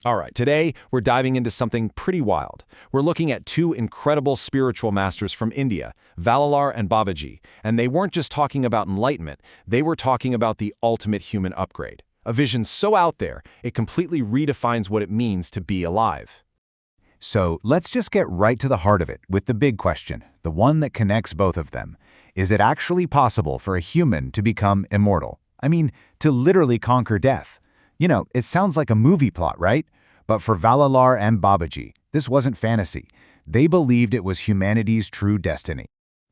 All right, today we're diving into something pretty wild. We're looking at two incredible spiritual masters from India, Vallalar and Babaji, and they weren't just talking about enlightenment, they were talking about the ultimate human upgrade. A vision so out there, it completely redefines what it means to be alive. So let's just get right to the heart of it with the big question, the one that connects both of them. Is it actually possible for a human to become immortal? I mean, to literally conquer death. It sounds like a movie plot, right? But for Vallalar and Babaji, this wasn't fantasy. They believed it was humanity's true destiny.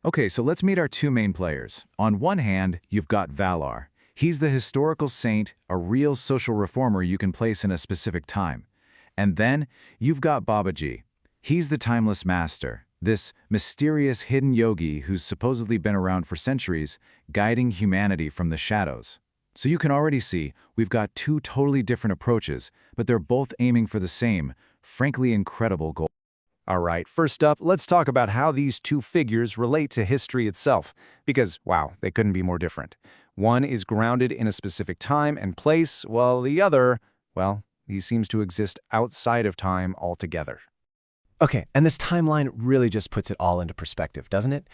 Okay, so let's meet our two main players. On one hand, you've got Valar. He's the historical saint, a real social reformer you can place in a specific time. And then you've got Babaji. He's the timeless master, this mysterious hidden yogi who's supposedly been around for centuries, guiding humanity from the shadows. So you can already see we've got two totally different approaches, but they're both aiming for the same, frankly incredible goal. All right, first up, let's talk about how these two figures relate to history itself, because, wow, they couldn't be more different. One is grounded in a specific time and place, while the other, well, he seems to exist outside of time altogether. Okay, and this timeline really just puts it all into perspective, doesn't it?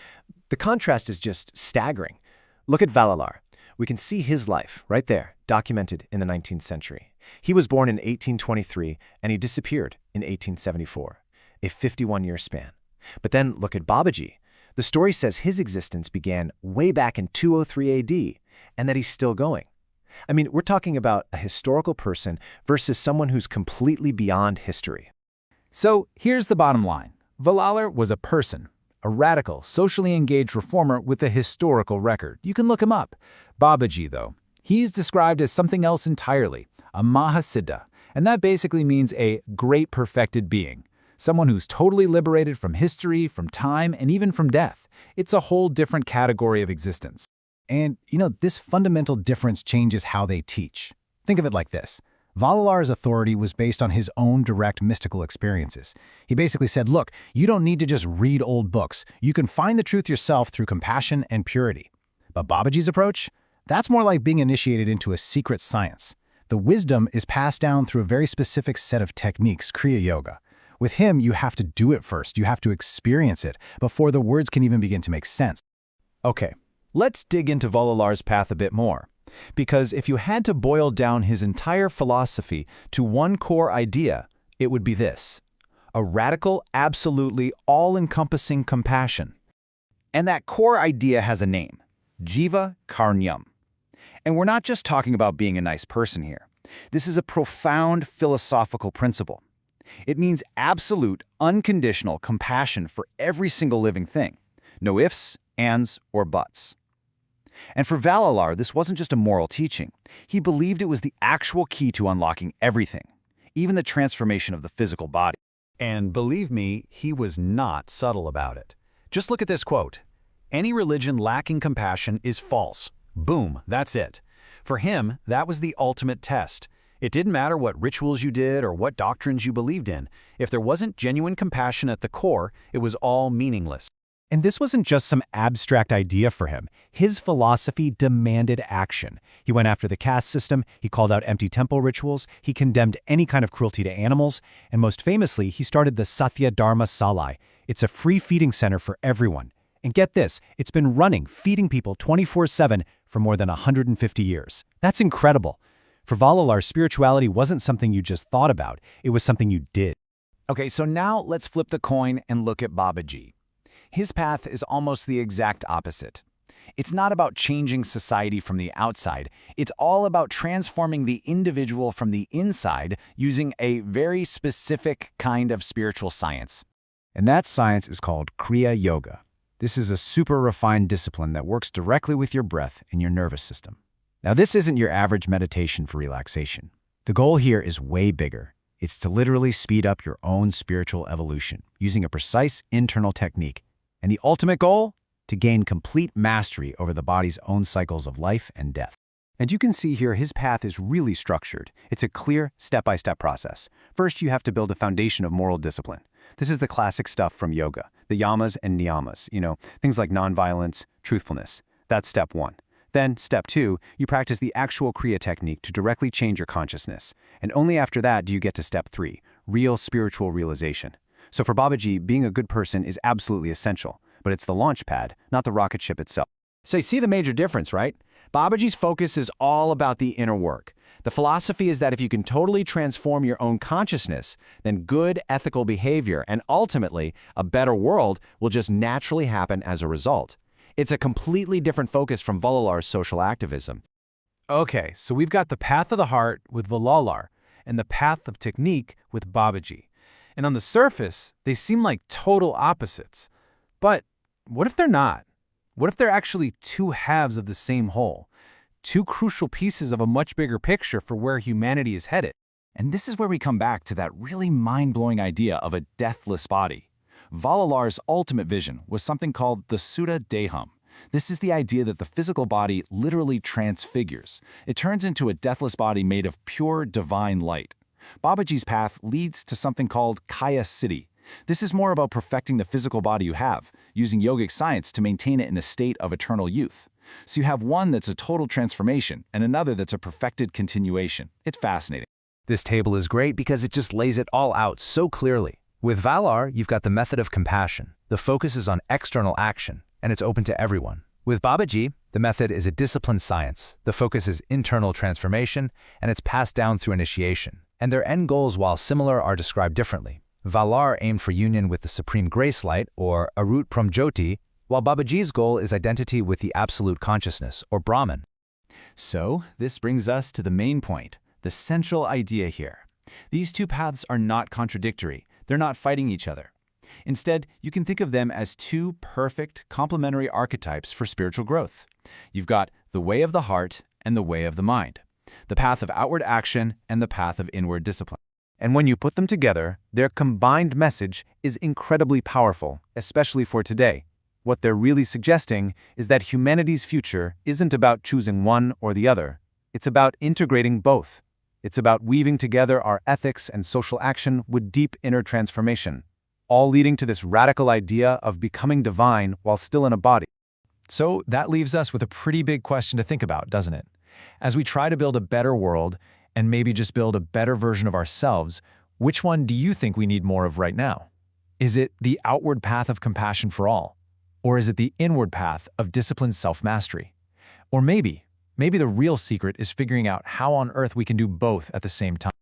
The contrast is just staggering. Look at Vallalar. We can see his life right there, documented in the 19th century. He was born in 1823 and he disappeared in 1874, a 51-year span. But then look at Babaji. The story says his existence began way back in 203 AD and that he's still going. I mean, we're talking about a historical person versus someone who's completely beyond history. So here's the bottom line. Vallalar was a person, a radical, socially engaged reformer with a historical record. You can look him up. Babaji, though, he's described as something else entirely, a Mahasiddha, and that basically means a great perfected being, someone who's totally liberated from history, from time, and even from death. It's a whole different category of existence. And, this fundamental difference changes how they teach. Think of it like this. Vallalar's authority was based on his own direct mystical experiences. He basically said, look, you don't need to just read old books. You can find the truth yourself through compassion and purity. But Babaji's approach? That's more like being initiated into a secret science. The wisdom is passed down through a very specific set of techniques, Kriya Yoga. With him, you have to do it first. You have to experience it before the words can even begin to make sense. Okay, let's dig into Vallalar's path a bit more. Because if you had to boil down his entire philosophy to one core idea, it would be this: a radical, absolutely all-encompassing compassion. And that core idea has a name: Jiva Karnyam. And we're not just talking about being a nice person here. This is a profound philosophical principle. It means absolute, unconditional compassion for every single living thing. No ifs, ands, or buts. And for Vallalar, this wasn't just a moral teaching. He believed it was the actual key to unlocking everything, even the transformation of the physical body. And believe me, he was not subtle about it. Just look at this quote. Any religion lacking compassion is false. Boom, that's it. For him, that was the ultimate test. It didn't matter what rituals you did or what doctrines you believed in. If there wasn't genuine compassion at the core, it was all meaningless. And this wasn't just some abstract idea for him. His philosophy demanded action. He went after the caste system, he called out empty temple rituals, he condemned any kind of cruelty to animals, and most famously, he started the Satya Dharma Salai. It's a free feeding center for everyone. And get this, it's been running, feeding people 24/7 for more than 150 years. That's incredible. For Vallalar, spirituality wasn't something you just thought about, it was something you did. Okay, so now let's flip the coin and look at Babaji. His path is almost the exact opposite. It's not about changing society from the outside. It's all about transforming the individual from the inside using a very specific kind of spiritual science. And that science is called Kriya Yoga. This is a super refined discipline that works directly with your breath and your nervous system. Now, this isn't your average meditation for relaxation. The goal here is way bigger. It's to literally speed up your own spiritual evolution using a precise internal technique. And the ultimate goal? To gain complete mastery over the body's own cycles of life and death. And you can see here his path is really structured. It's a clear, step-by-step process. First, you have to build a foundation of moral discipline. This is the classic stuff from yoga, the yamas and niyamas, things like nonviolence, truthfulness. That's step one. Then, step 2, you practice the actual Kriya technique to directly change your consciousness. And only after that do you get to step 3, real spiritual realization. So for Babaji, being a good person is absolutely essential, but it's the launch pad, not the rocket ship itself. So you see the major difference, right? Babaji's focus is all about the inner work. The philosophy is that if you can totally transform your own consciousness, then good ethical behavior and ultimately a better world will just naturally happen as a result. It's a completely different focus from Vallalar's social activism. Okay, so we've got the path of the heart with Vallalar and the path of technique with Babaji. And on the surface, they seem like total opposites. But what if they're not? What if they're actually two halves of the same whole? Two crucial pieces of a much bigger picture for where humanity is headed. And this is where we come back to that really mind-blowing idea of a deathless body. Vallalar's ultimate vision was something called the Sutta Deham. This is the idea that the physical body literally transfigures. It turns into a deathless body made of pure divine light. Babaji's path leads to something called Kaya Siddhi. This is more about perfecting the physical body you have, using yogic science to maintain it in a state of eternal youth. So you have one that's a total transformation and another that's a perfected continuation. It's fascinating. This table is great because it just lays it all out so clearly. With Valar, you've got the method of compassion. The focus is on external action, and it's open to everyone. With Babaji, the method is a disciplined science. The focus is internal transformation, and it's passed down through initiation. And their end goals, while similar, are described differently. Valar aimed for union with the Supreme Grace Light, or Arut Pramjoti, while Babaji's goal is identity with the Absolute Consciousness, or Brahman. So, this brings us to the main point, the central idea here. These two paths are not contradictory. They're not fighting each other. Instead, you can think of them as two perfect, complementary archetypes for spiritual growth. You've got the way of the heart and the way of the mind, the path of outward action and the path of inward discipline. And when you put them together, their combined message is incredibly powerful, especially for today. What they're really suggesting is that humanity's future isn't about choosing one or the other. It's about integrating both. It's about weaving together our ethics and social action with deep inner transformation, all leading to this radical idea of becoming divine while still in a body. So that leaves us with a pretty big question to think about, doesn't it? As we try to build a better world, and maybe just build a better version of ourselves, which one do you think we need more of right now? Is it the outward path of compassion for all? Or is it the inward path of disciplined self-mastery? Or maybe the real secret is figuring out how on earth we can do both at the same time.